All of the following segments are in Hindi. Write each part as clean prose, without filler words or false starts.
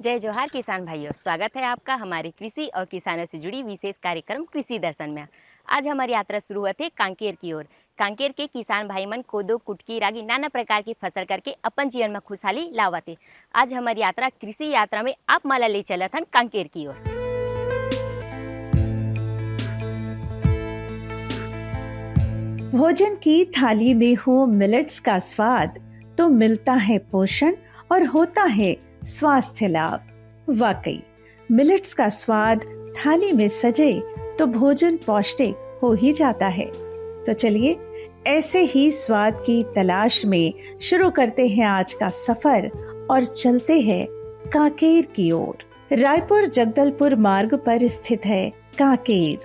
जय जोहार किसान भाइयों, स्वागत है आपका हमारे कृषि और किसानों से जुड़ी विशेष कार्यक्रम कृषि दर्शन में। आज हमारी यात्रा शुरू होती है कांकेर की ओर। कांकेर के किसान भाई मन कोदो, कुटकी, रागी नाना प्रकार की फसल करके अपन जीवन में खुशहाली लावते। आज हमारी यात्रा कृषि यात्रा में आप माला ले चला था कांकेर की ओर। भोजन की थाली में हो मिलेट्स का स्वाद तो मिलता है पोषण और होता है स्वास्थ्य लाभ। वाकई मिलेट्स का स्वाद थाली में सजे तो भोजन पौष्टिक हो ही जाता है। तो चलिए ऐसे ही स्वाद की तलाश में शुरू करते हैं आज का सफर और चलते हैं कांकेर की ओर। रायपुर जगदलपुर मार्ग पर स्थित है कांकेर,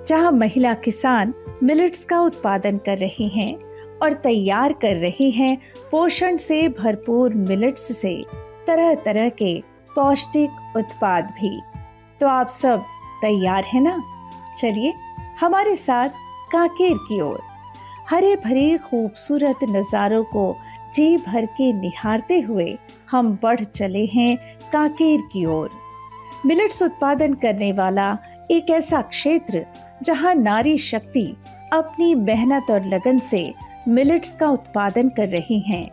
जहां महिला किसान मिलेट्स का उत्पादन कर रही हैं और तैयार कर रही हैं पोषण से भरपूर मिलेट्स से तरह तरह के पौष्टिक उत्पाद भी। तो आप सब तैयार हैं ना? चलिए हमारे साथ कांकेर की ओर। हरे भरे खूबसूरत नजारों को जी भर के निहारते हुए हम बढ़ चले हैं कांकेर की ओर। मिलेट्स उत्पादन करने वाला एक ऐसा क्षेत्र जहां नारी शक्ति अपनी मेहनत और लगन से मिलेट्स का उत्पादन कर रही हैं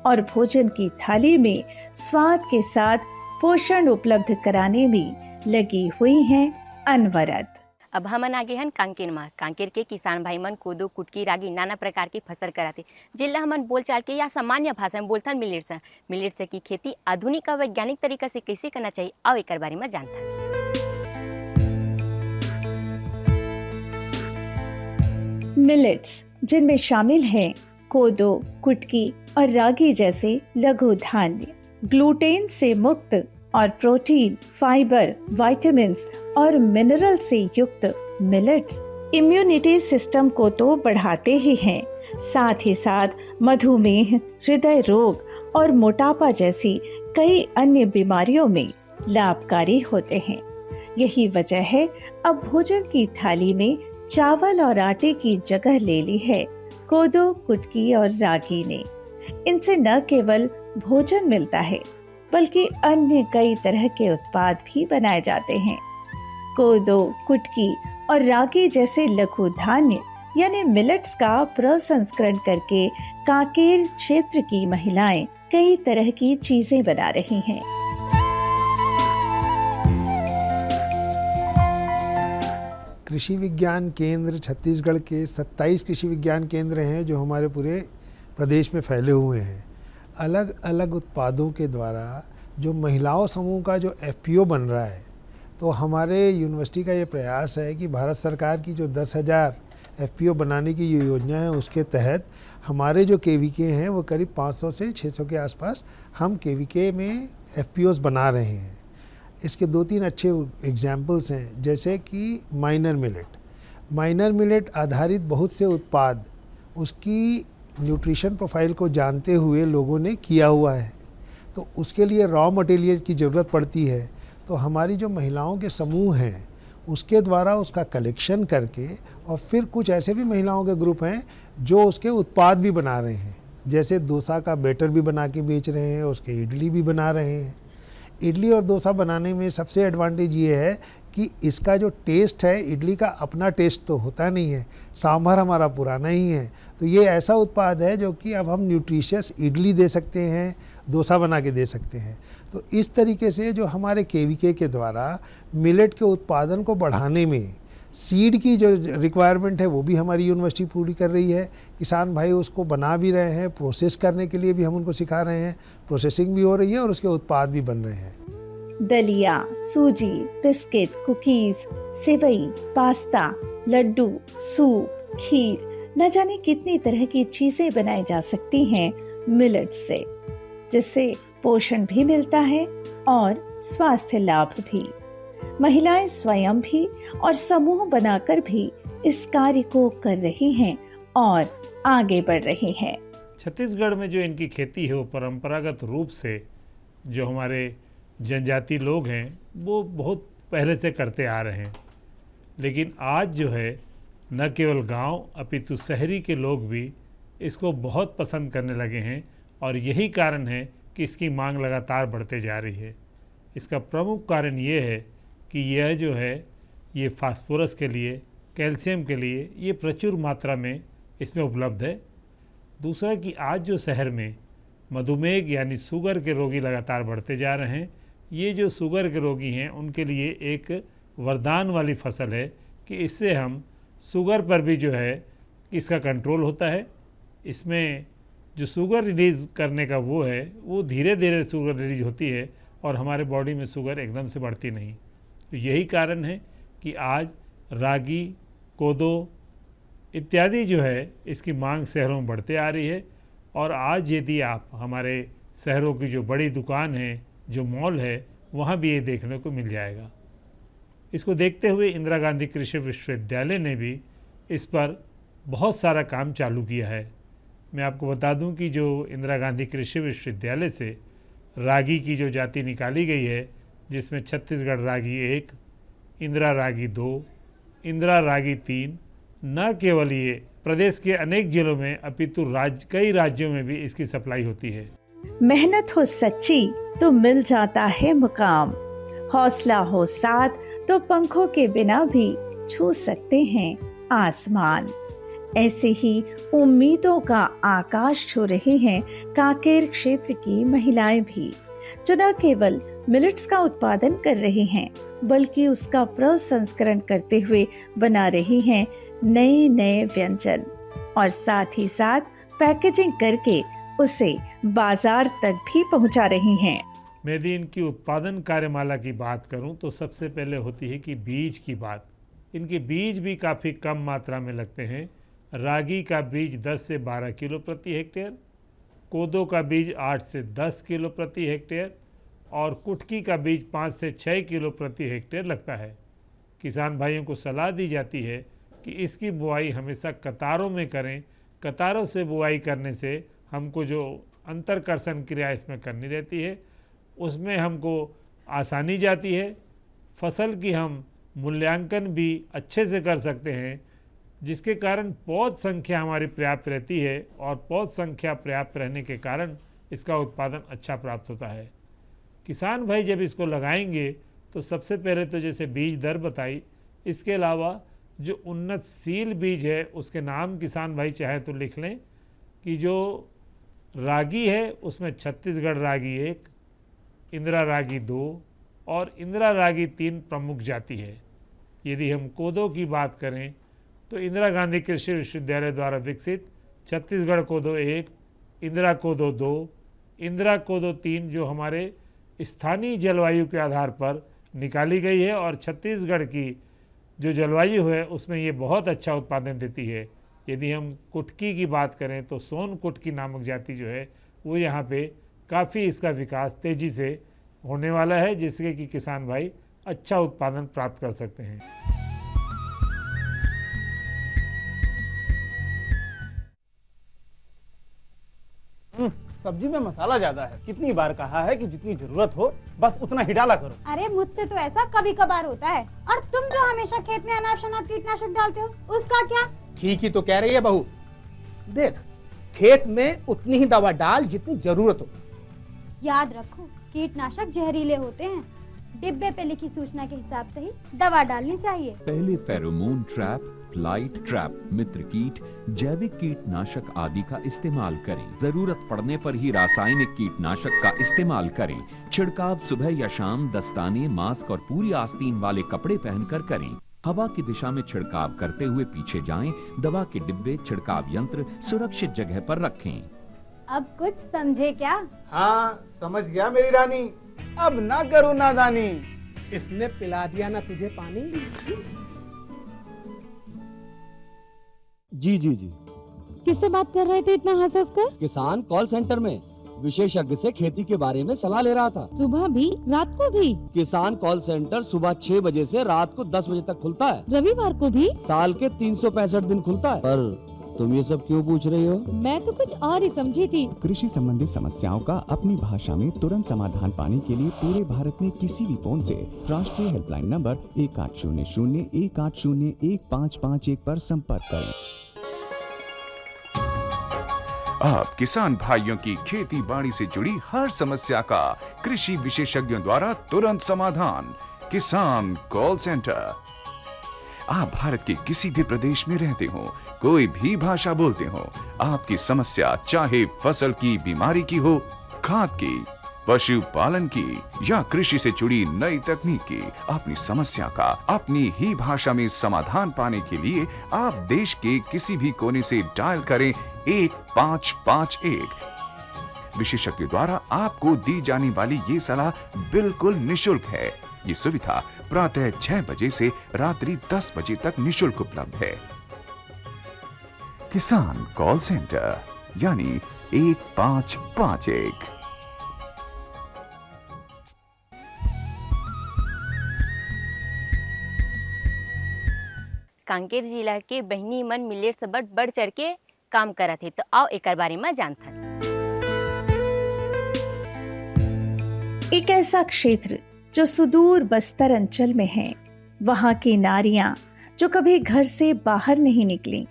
और भोजन की थाली में स्वाद के साथ पोषण उपलब्ध कराने में लगी हुई हैं अनवरत। अब हमन आगे हन कांकेर में। कांकेर के किसान भाई मन कोदो, कुटकी, रागी नाना प्रकार की फसल कराते, जिला हमन बोलचाल के या सामान्य भाषा में बोलथन मिलेट्स की खेती आधुनिक और वैज्ञानिक तरीका से कैसे करना चाहिए और एक बारे में जानता। मिलेट्स जिनमें शामिल हैं कोदो, कुटकी और रागी जैसे लघु धान्य, ग्लूटेन से मुक्त और प्रोटीन, फाइबर, विटामिन्स और मिनरल से युक्त मिलेट्स इम्यूनिटी सिस्टम को तो बढ़ाते ही हैं, साथ ही साथ मधुमेह, हृदय रोग और मोटापा जैसी कई अन्य बीमारियों में लाभकारी होते हैं। यही वजह है अब भोजन की थाली में चावल और आटे की जगह ले ली है कोदो, कुटकी और रागी ने। इनसे न केवल भोजन मिलता है बल्कि अन्य कई तरह के उत्पाद भी बनाए जाते हैं। कोदो, कुटकी और रागी जैसे लघु धान्य यानी मिलेट्स का प्रसंस्करण करके कांकेर क्षेत्र की महिलाएं कई तरह की चीजें बना रही हैं। कृषि विज्ञान केंद्र छत्तीसगढ़ के 27 कृषि विज्ञान केंद्र हैं जो हमारे पूरे प्रदेश में फैले हुए हैं। अलग अलग उत्पादों के द्वारा जो महिलाओं समूह का जो एफपीओ बन रहा है, तो हमारे यूनिवर्सिटी का ये प्रयास है कि भारत सरकार की जो 10,000 एफपीओ बनाने की योजना है उसके तहत हमारे जो केवीके हैं वो करीब 500 से 600 के आसपास हम केवीके में एफपीओस बना रहे हैं। इसके 2-3 अच्छे एग्जाम्पल्स हैं, जैसे कि माइनर मिलेट आधारित बहुत से उत्पाद उसकी न्यूट्रिशन प्रोफाइल को जानते हुए लोगों ने किया हुआ है। तो उसके लिए रॉ मटेरियल की ज़रूरत पड़ती है, तो हमारी जो महिलाओं के समूह हैं उसके द्वारा उसका कलेक्शन करके और फिर कुछ ऐसे भी महिलाओं के ग्रुप हैं जो उसके उत्पाद भी बना रहे हैं, जैसे डोसा का बैटर भी बना के बेच रहे हैं, उसके इडली भी बना रहे हैं। इडली और डोसा बनाने में सबसे एडवांटेज ये है कि इसका जो टेस्ट है, इडली का अपना टेस्ट तो होता नहीं है, सांभर हमारा पुराना ही है। तो ये ऐसा उत्पाद है जो कि अब हम न्यूट्रिशियस इडली दे सकते हैं, डोसा बना के दे सकते हैं। तो इस तरीके से जो हमारे केवीके के द्वारा मिलेट के उत्पादन को बढ़ाने में सीड की जो रिक्वायरमेंट है वो भी हमारी यूनिवर्सिटी पूरी कर रही है। किसान भाई उसको बना भी रहे हैं, प्रोसेस करने के लिए भी हम उनको सिखा रहे हैं, प्रोसेसिंग भी हो रही है और उसके उत्पाद भी बन रहे हैं। दलिया, सूजी, बिस्किट, कुकीज, सेवई, पास्ता, लड्डू, सूप, खीर, न जाने कितनी तरह की चीजें बनाई जा सकती हैं मिलेट्स से, जिससे पोषण भी मिलता है और स्वास्थ्य लाभ भी। महिलाएं स्वयं भी और समूह बनाकर भी इस कार्य को कर रही हैं और आगे बढ़ रही हैं। छत्तीसगढ़ में जो इनकी खेती है वो परंपरागत रूप से जो हमारे जनजाति लोग हैं वो बहुत पहले से करते आ रहे हैं, लेकिन आज जो है न केवल गांव अपितु शहरी के लोग भी इसको बहुत पसंद करने लगे हैं और यही कारण है कि इसकी मांग लगातार बढ़ते जा रही है। इसका प्रमुख कारण ये है कि यह जो है ये फास्फोरस के लिए, कैल्शियम के लिए ये प्रचुर मात्रा में इसमें उपलब्ध है। दूसरा कि आज जो शहर में मधुमेह यानी शुगर के रोगी लगातार बढ़ते जा रहे हैं, ये जो शुगर के रोगी हैं उनके लिए एक वरदान वाली फसल है कि इससे हम शुगर पर भी जो है इसका कंट्रोल होता है। इसमें जो शुगर रिलीज़ करने का वो धीरे धीरे शुगर रिलीज होती है और हमारे बॉडी में शुगर एकदम से बढ़ती नहीं। तो यही कारण है कि आज रागी, कोदो इत्यादि जो है इसकी मांग शहरों में बढ़ते आ रही है। और आज यदि आप हमारे शहरों की जो बड़ी दुकान है, जो मॉल है, वहाँ भी ये देखने को मिल जाएगा। इसको देखते हुए इंदिरा गांधी कृषि विश्वविद्यालय ने भी इस पर बहुत सारा काम चालू किया है। मैं आपको बता दूं कि जो इंदिरा गांधी कृषि विश्वविद्यालय से रागी की जो जाति निकाली गई है, जिसमें छत्तीसगढ़ रागी 1, इंदिरा रागी 2, इंदिरा रागी 3, न केवल ये प्रदेश के अनेक जिलों में अपितु कई राज्यों में भी इसकी सप्लाई होती है। मेहनत हो सच्ची तो मिल जाता है मुकाम, हौसला हो साथ तो पंखों के बिना भी छू सकते हैं आसमान। ऐसे ही उम्मीदों का आकाश छू रही हैं कांकेर क्षेत्र की महिलाएं भी, जो न केवल मिलेट्स का उत्पादन कर रही हैं, बल्कि उसका प्रसंस्करण करते हुए बना रही हैं नए नए व्यंजन और साथ ही साथ पैकेजिंग करके उसे बाजार तक भी पहुंचा रही हैं। मैं यदि इनकी उत्पादन कार्यमाला की बात करूं तो सबसे पहले होती है कि बीज की बात। इनके बीज भी काफ़ी कम मात्रा में लगते हैं। रागी का बीज 10 से 12 किलो प्रति हेक्टेयर, कोदो का बीज 8 से 10 किलो प्रति हेक्टेयर और कुटकी का बीज 5 से 6 किलो प्रति हेक्टेयर लगता है। किसान भाइयों को सलाह दी जाती है कि इसकी बुआई हमेशा कतारों में करें। कतारों से बुआई करने से हमको जो अंतरकर्षण क्रिया इसमें करनी रहती है उसमें हमको आसानी जाती है। फसल की हम मूल्यांकन भी अच्छे से कर सकते हैं, जिसके कारण पौध संख्या हमारी पर्याप्त रहती है और पौध संख्या पर्याप्त रहने के कारण इसका उत्पादन अच्छा प्राप्त होता है। किसान भाई जब इसको लगाएंगे तो सबसे पहले तो जैसे बीज दर बताई, इसके अलावा जो उन्नतशील बीज है उसके नाम किसान भाई चाहे तो लिख लें कि जो रागी है उसमें छत्तीसगढ़ रागी 1, इंदिरा रागी 2 और इंदिरा रागी 3 प्रमुख जाति है। यदि हम कोदो की बात करें तो इंदिरा गांधी कृषि विश्वविद्यालय द्वारा विकसित छत्तीसगढ़ कोदो 1, इंदिरा कोदो 2, इंदिरा कोदो 3 जो हमारे स्थानीय जलवायु के आधार पर निकाली गई है और छत्तीसगढ़ की जो जलवायु है उसमें ये बहुत अच्छा उत्पादन देती है। यदि हम कुटकी की बात करें तो सोन कुटकी नामक जाति जो है वो यहाँ पे काफ़ी इसका विकास तेज़ी से होने वाला है, जिससे कि किसान भाई अच्छा उत्पादन प्राप्त कर सकते हैं। सब्जी में मसाला ज्यादा है। कितनी बार कहा है कि जितनी जरूरत हो बस उतना ही डाला करो। अरे मुझसे तो ऐसा कभी कभार होता है। और तुम जो हमेशा खेत में अनाप शनाप कीटनाशक डालते हो उसका क्या? ठीक ही तो कह रही है बहू। देख, खेत में उतनी ही दवा डाल जितनी जरूरत हो। याद रखो, कीटनाशक जहरीले होते हैं। डिब्बे पे लिखी सूचना के हिसाब से ही दवा डालनी चाहिए। पहले फेरोमोन ट्रैप, फ्लाइट ट्रैप, मित्र कीट, जैविक कीटनाशक आदि का इस्तेमाल करें। जरूरत पड़ने पर ही रासायनिक कीटनाशक का इस्तेमाल करें। छिड़काव सुबह या शाम दस्ताने, मास्क और पूरी आस्तीन वाले कपड़े पहनकर करें। हवा की दिशा में छिड़काव करते हुए पीछे जाएं। दवा के डिब्बे, छिड़काव यंत्र सुरक्षित जगह पर रखें। अब कुछ समझे क्या? हाँ, समझ गया मेरी रानी। अब ना करो नादानी। इसने पिला दिया ना तुझे पानी। जी जी जी। किससे बात कर रहे थे इतना हंस हंस कर? किसान कॉल सेंटर में विशेषज्ञ से खेती के बारे में सलाह ले रहा था। सुबह भी रात को भी? किसान कॉल सेंटर सुबह 6 बजे से रात को 10 बजे तक खुलता है। रविवार को भी? साल के 365 दिन खुलता है। पर तुम ये सब क्यों पूछ रही हो? मैं तो कुछ और ही समझी थी। कृषि संबंधी समस्याओं का अपनी भाषा में तुरंत समाधान पाने के लिए पूरे भारत में किसी भी फोन से राष्ट्रीय हेल्पलाइन नंबर 1800-180-1551 पर संपर्क करें। आप किसान भाइयों की खेती बाड़ी से जुड़ी हर समस्या का कृषि विशेषज्ञों द्वारा तुरंत समाधान। किसान कॉल सेंटर। आप भारत के किसी भी प्रदेश में रहते हो, कोई भी भाषा बोलते हो, आपकी समस्या चाहे फसल की बीमारी की हो, खाद की, पशुपालन की या कृषि से जुड़ी नई तकनीक की, अपनी समस्या का अपनी ही भाषा में समाधान पाने के लिए आप देश के किसी भी कोने से डायल करें 1551। विशेषज्ञ द्वारा आपको दी जाने वाली ये सलाह बिल्कुल निशुल्क है। ये सुविधा प्रातः 6 बजे से रात्रि 10 बजे तक निशुल्क उपलब्ध है। किसान कॉल सेंटर यानी 1551। कांकेर जिला के बहनी मन मिलेट से बढ़ चढ़ के काम करत है। तो आओ एक बारे में जानथन। एक ऐसा क्षेत्र जो सुदूर बस्तर अंचल में है, वहाँ की नारियां जो कभी घर से बाहर नहीं निकली,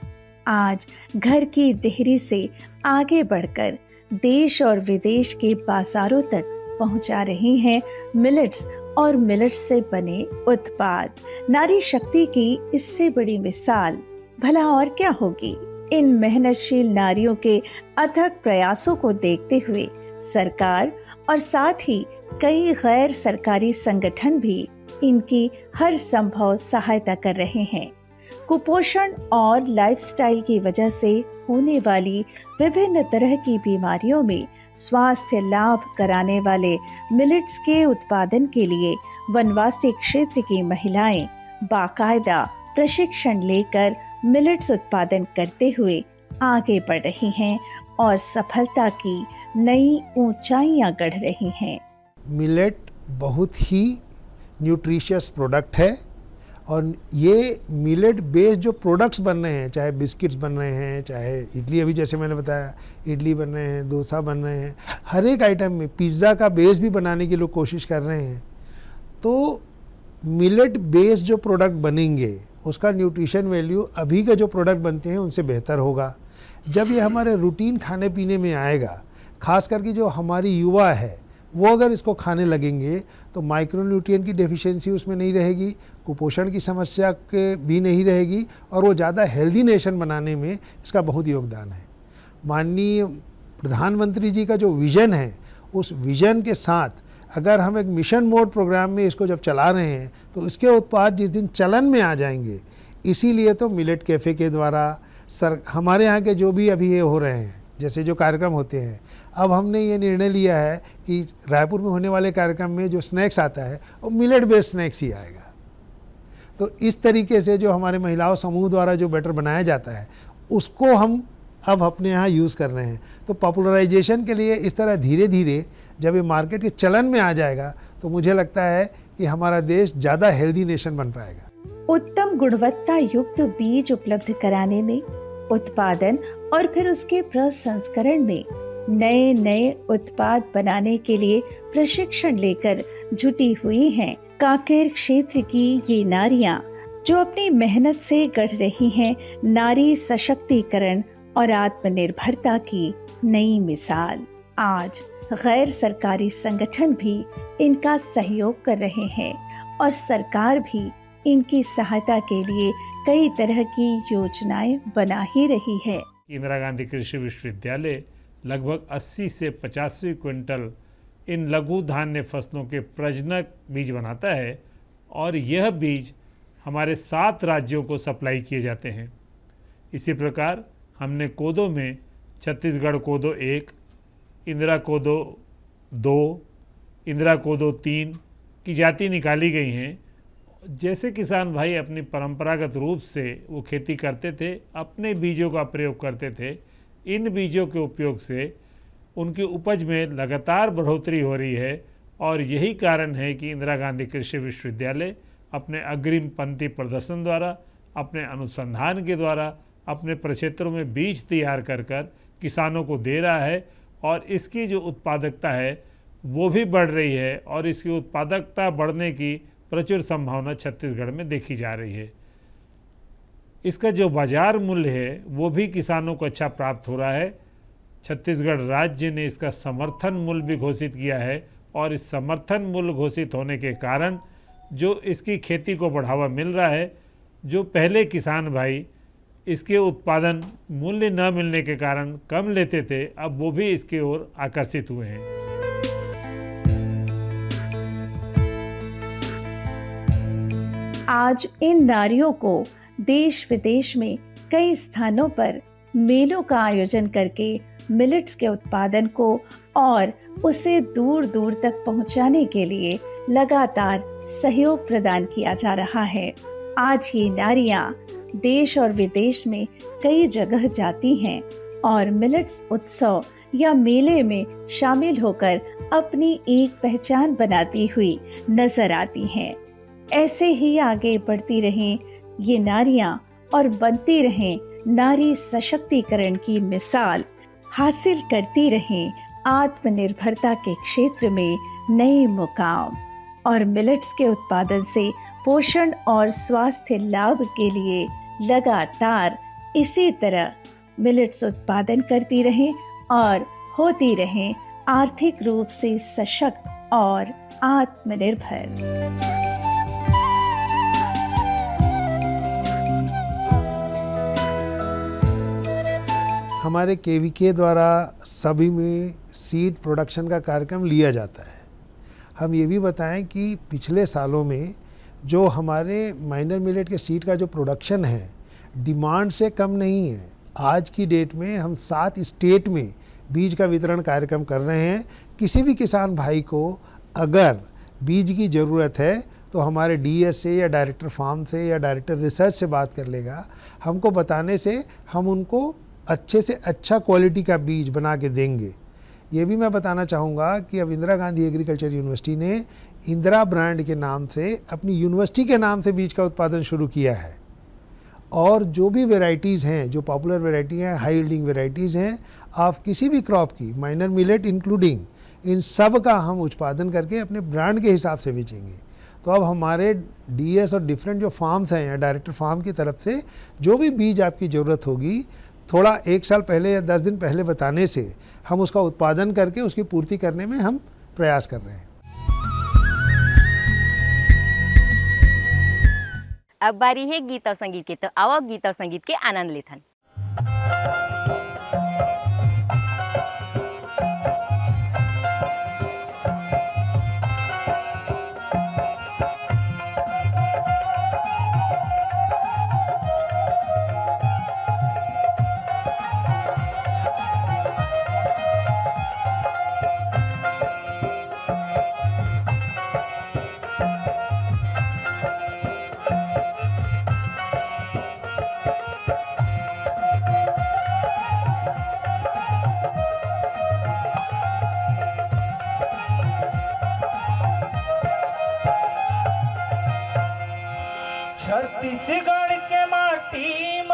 आज घर की देहरी से आगे बढ़कर देश और विदेश के बाजारों तक पहुंचा रही हैं मिलेट्स और मिलेट्स से बने उत्पाद। नारी शक्ति की इससे बड़ी मिसाल भला और क्या होगी। इन मेहनतशील नारियों के अथक प्रयासों को देखते हुए सरकार और साथ ही कई गैर सरकारी संगठन भी इनकी हर संभव सहायता कर रहे हैं। कुपोषण और लाइफस्टाइल की वजह से होने वाली विभिन्न तरह की बीमारियों में स्वास्थ्य लाभ कराने वाले मिलेट्स के उत्पादन के लिए वनवासी क्षेत्र की महिलाएं बाकायदा प्रशिक्षण लेकर मिलेट्स उत्पादन करते हुए आगे बढ़ रही हैं और सफलता की नई ऊंचाइयां गढ़ रही हैं। मिलेट बहुत ही न्यूट्रिशियस प्रोडक्ट है और ये मिलेट बेस्ड जो प्रोडक्ट्स बन रहे हैं, चाहे बिस्किट्स बन रहे हैं, चाहे इडली, अभी जैसे मैंने बताया इडली बन रहे हैं, डोसा बन रहे हैं, हर एक आइटम में पिज़्ज़ा का बेस भी बनाने की लोग कोशिश कर रहे हैं। तो मिलेट बेस्ड जो प्रोडक्ट बनेंगे उसका न्यूट्रिशन वैल्यू अभी के जो प्रोडक्ट बनते हैं उनसे बेहतर होगा। जब ये हमारे रूटीन खाने पीने में आएगा, खास करके जो हमारी युवा है वो अगर इसको खाने लगेंगे तो माइक्रोन्यूट्रिएंट की डेफिशिएंसी उसमें नहीं रहेगी, कुपोषण की समस्या के भी नहीं रहेगी और वो ज़्यादा हेल्दी नेशन बनाने में इसका बहुत योगदान है। माननीय प्रधानमंत्री जी का जो विज़न है, उस विज़न के साथ अगर हम एक मिशन मोड प्रोग्राम में इसको जब चला रहे हैं तो इसके उत्पाद जिस दिन चलन में आ जाएंगे, इसीलिए तो मिलेट कैफ़े के द्वारा हमारे यहाँ के जो भी अभी ये हो रहे हैं, जैसे जो कार्यक्रम होते हैं, अब हमने ये निर्णय लिया है कि रायपुर में होने वाले कार्यक्रम में जो स्नैक्स आता है वो मिलेट बेस्ड स्नैक्स ही आएगा। तो इस तरीके से जो हमारे महिलाओं समूह द्वारा जो बैटर बनाया जाता है उसको हम अब अपने यहाँ यूज़ कर रहे हैं। तो पॉपुलराइजेशन के लिए इस तरह धीरे धीरे जब ये मार्केट के चलन में आ जाएगा तो मुझे लगता है कि हमारा देश ज़्यादा हेल्दी नेशन बन पाएगा। उत्तम गुणवत्ता युक्त बीज उपलब्ध कराने में, उत्पादन और फिर उसके प्रसंस्करण में नए नए उत्पाद बनाने के लिए प्रशिक्षण लेकर जुटी हुई हैं कांकेर क्षेत्र की ये नारियां, जो अपनी मेहनत से गढ़ रही हैं नारी सशक्तिकरण और आत्मनिर्भरता की नई मिसाल। आज गैर सरकारी संगठन भी इनका सहयोग कर रहे हैं और सरकार भी इनकी सहायता के लिए कई तरह की योजनाएं बना ही रही है। इंदिरा गांधी कृषि विश्वविद्यालय लगभग 80 से 85 क्विंटल इन लघु धान्य फसलों के प्रजनक बीज बनाता है और यह बीज हमारे 7 राज्यों को सप्लाई किए जाते हैं। इसी प्रकार हमने कोदो में छत्तीसगढ़ कोदो 1, इंदिरा कोदो 2, इंदिरा कोदो 3 की जाति निकाली गई हैं। जैसे किसान भाई अपनी परंपरागत रूप से वो खेती करते थे, अपने बीजों का प्रयोग करते थे, इन बीजों के उपयोग से उनकी उपज में लगातार बढ़ोतरी हो रही है और यही कारण है कि इंदिरा गांधी कृषि विश्वविद्यालय अपने अग्रिम पंक्ति प्रदर्शन द्वारा, अपने अनुसंधान के द्वारा, अपने प्रक्षेत्रों में बीज तैयार कर किसानों को दे रहा है और इसकी जो उत्पादकता है वो भी बढ़ रही है और इसकी उत्पादकता बढ़ने की प्रचुर संभावना छत्तीसगढ़ में देखी जा रही है। इसका जो बाजार मूल्य है वो भी किसानों को अच्छा प्राप्त हो रहा है छत्तीसगढ़ राज्य ने इसका समर्थन मूल्य भी घोषित किया है और इस समर्थन मूल्य घोषित होने के कारण जो इसकी खेती को बढ़ावा मिल रहा है, जो पहले किसान भाई इसके उत्पादन मूल्य न मिलने के कारण कम लेते थे, अब वो भी इसकी ओर आकर्षित हुए हैं। आज इन नारियों को देश विदेश में कई स्थानों पर मेलों का आयोजन करके मिलेट्स के उत्पादन को और उसे दूर दूर तक पहुंचाने के लिए लगातार सहयोग प्रदान किया जा रहा है। आज ये नारियां देश और विदेश में कई जगह जाती हैं और मिलेट्स उत्सव या मेले में शामिल होकर अपनी एक पहचान बनाती हुई नजर आती हैं। ऐसे ही आगे बढ़ती रहें ये नारियां और बनती रहें नारी सशक्तिकरण की मिसाल, हासिल करती रहें आत्मनिर्भरता के क्षेत्र में नए मुकाम और मिलेट्स के उत्पादन से पोषण और स्वास्थ्य लाभ के लिए लगातार इसी तरह मिलेट्स उत्पादन करती रहें और होती रहें आर्थिक रूप से सशक्त और आत्मनिर्भर। हमारे केवीके द्वारा सभी में सीड प्रोडक्शन का कार्यक्रम लिया जाता है। हम ये भी बताएं कि पिछले सालों में जो हमारे माइनर मिलेट के सीड का जो प्रोडक्शन है डिमांड से कम नहीं है। आज की डेट में हम 7 स्टेट में बीज का वितरण कार्यक्रम कर रहे हैं। किसी भी किसान भाई को अगर बीज की ज़रूरत है तो हमारे डीएस से या डायरेक्टर फार्म से या डायरेक्टर रिसर्च से बात कर लेगा। हमको बताने से हम उनको अच्छे से अच्छा क्वालिटी का बीज बना के देंगे। ये भी मैं बताना चाहूँगा कि अब इंदिरा गांधी एग्रीकल्चर यूनिवर्सिटी ने इंदिरा ब्रांड के नाम से अपनी यूनिवर्सिटी के नाम से बीज का उत्पादन शुरू किया है और जो भी वेराइटीज़ हैं, जो पॉपुलर वेराइटी हैं, हाई यील्डिंग वेराइटीज़ हैं, आप किसी भी क्रॉप की, माइनर मिलेट इंक्लूडिंग, इन सब का हम उत्पादन करके अपने ब्रांड के हिसाब से बेचेंगे। तो अब हमारे डीएस और डिफरेंट जो फार्म्स हैं या डायरेक्टर फार्म की तरफ से जो भी बीज आपकी ज़रूरत होगी, थोड़ा 1 साल पहले या 10 दिन पहले बताने से हम उसका उत्पादन करके उसकी पूर्ति करने में हम प्रयास कर रहे हैं। अब बारी है गीत और संगीत के, तो आओ गीत और संगीत के आनंद लेथन। छत्तीसगढ़ के माटी माँ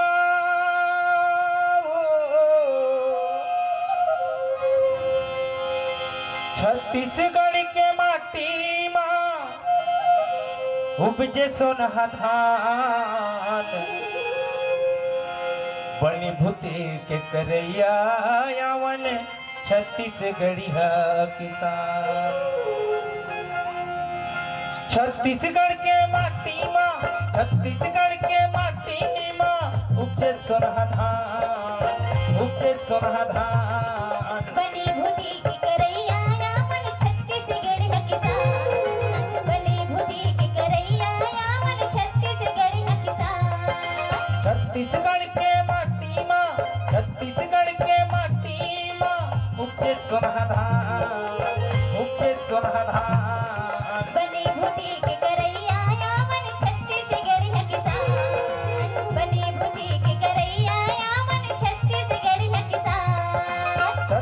छत्तीसगढ़ के माटी माँ उपजे सोनहा धान बनी भूति के करैया यावन छत्तीसगढ़िया किसान। छत्तीसगढ़ के माटी माँ, छत्तीसगढ़ के माटी माँ उपजे सोनहा धान, उपजे सोनहा धान बनी भूति की करैया यावन छत्तीसगढ़ किसान, बनी भूति की करैया यावन छत्तीसगढ़ किसान। छत्तीसगढ़ के माटी माँ, छत्तीसगढ़ के माटी माँ उपजे सोनहा धान, उपजे सोनहा धान बनी भूति की करैया यावन छत्तीसगढ़ किसान, बनी भूति की करैया यावन छत्तीसगढ़ किसान।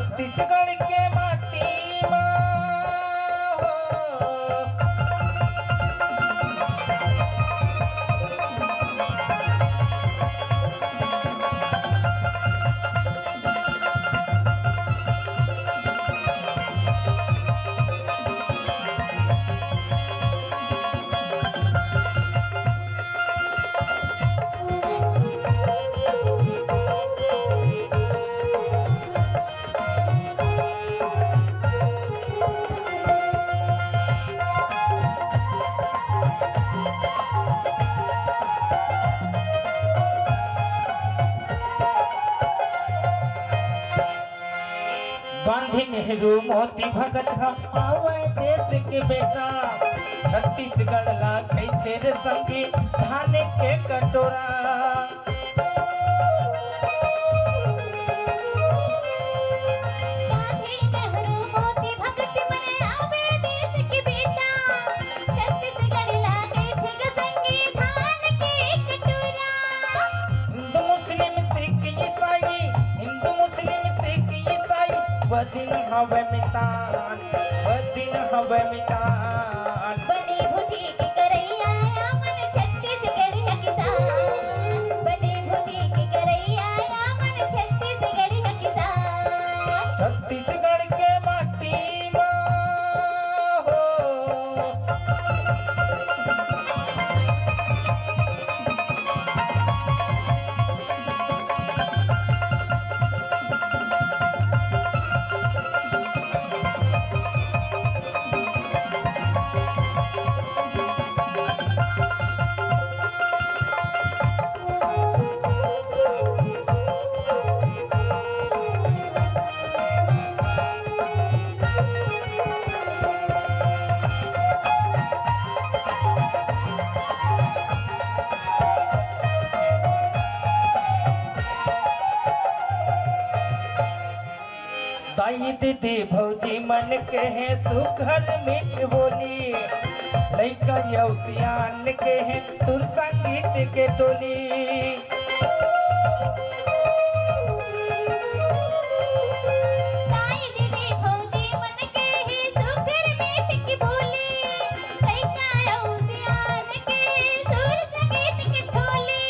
गांधी नेहरू मोती भगत आवे देश के बेटा छत्तीसगढ़ ला कैसे रे संगी धान के कटोरा गांधी नेहरू मोती भगत मने आवे देश के बेटा छत्तीसगढ़ लागे थे संगी धान के कटोरा हिंदू मुस्लिम सिख ईसाई हिंदू मुस्लिम सिख ईसाई बदिन हवे मितान बनी भूटी की करैया मन छत्तीसगढ़ है किसान बनी भूटी की करैया मन छत्तीसगढ़ है किसान छत्तीसगढ़ के माटी माँ हो दाई दीदी भौजी मन के है सुघर मीठ बोली लइका यौसियान के है सुर संगीत के टोली ताई दीदी भौजी मन के ही सुघर मीठ की बोली लइका औसियान के सुर संगीत की ठोली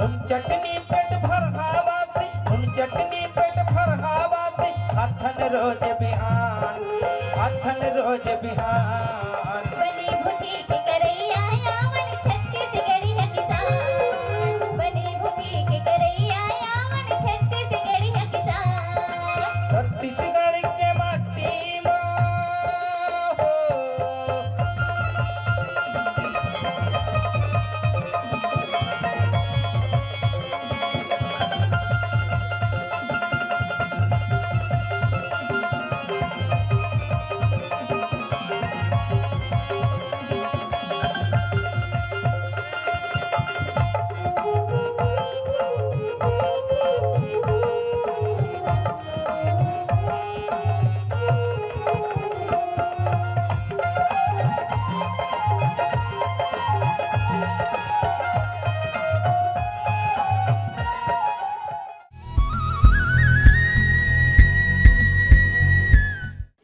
उन चटनी पेट भर हवाती उन चटनी पेट भर हवाती अथन रोज बिहान बनी भूटी की करैया मन छत्तीसगढ़ है किसान बनी भूटी की करैया मन छत्तीसगढ़ है किसान छत्तीसगढ़ के माटी माँ हो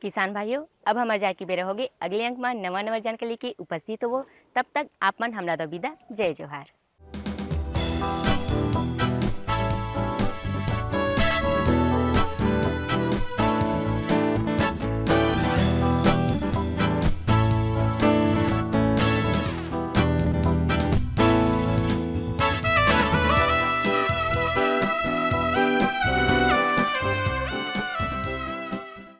किसान भाइयों अब हमार जाए के बेरा होगे अगले अंक में नवा जानकारी लेके उपस्थित हो तब तक आप मन हमरा दो विदा जय जोहार।